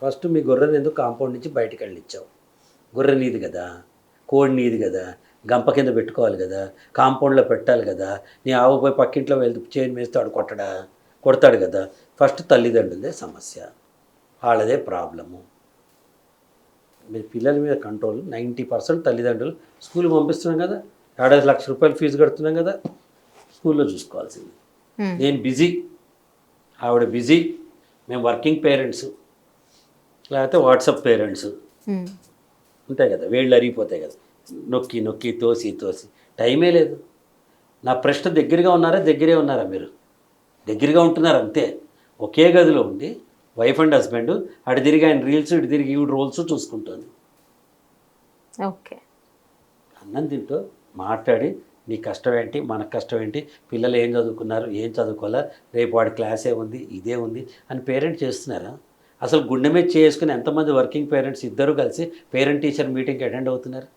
First మీ గొర్రెని ఎందుకు compound నుంచి బయటికి వెళ్ళిచ్చావు? గొర్రె నీది కదా, కోడి నీది కదా, గంప కింద పెట్టుకోవాలి కదా, కాంపౌండ్లో పెట్టాలి కదా. నీ ఆవు పోయి పక్కింట్లో వెళ్తూ చైన్ వేస్తాడు, కొడతాడు కదా. ఫస్ట్ తల్లిదండ్రులదే సమస్య, వాళ్ళదే ప్రాబ్లము. మీ పిల్లల మీద కంట్రోల్ 90% తల్లిదండ్రులు. స్కూల్కి పంపిస్తున్నాం కదా, 7,5 రూపాయలు ఫీజు కడుతున్నాం కదా, స్కూల్లో చూసుకోవాల్సింది. నేను బిజీ, ఆవిడ బిజీ, మేము వర్కింగ్ పేరెంట్స్, లేకపోతే వాట్సాప్ పేరెంట్స్ ఉంటాయి కదా, వేళ్ళు అరిగిపోతాయి కదా, నొక్కి నొక్కి తోసి టైమే లేదు. నా ప్రశ్న దగ్గరగా ఉన్నారా మీరు? దగ్గరగా ఉంటున్నారు అంతే. ఒకే గదిలో ఉండి వైఫ్ అండ్ హస్బెండ్, అటు తిరిగి ఆయన రీల్స్, ఇటు తిరిగి ఈవిడ రోల్స్ చూసుకుంటుంది. ఓకే, అన్నం తింటూ మాట్లాడి నీ కష్టం ఏంటి, మన కష్టం ఏంటి, పిల్లలు ఏం చదువుకున్నారు, ఏం చదువుకోవాలా, రేపు వాడి క్లాసే ఉంది, ఇదే ఉంది అని పేరెంట్ చేస్తున్నారా? అసలు గుండె మీద చేసుకుని ఎంతమంది వర్కింగ్ పేరెంట్స్ ఇద్దరు కలిసి పేరెంట్ టీచర్ మీటింగ్కి అటెండ్ అవుతున్నారు?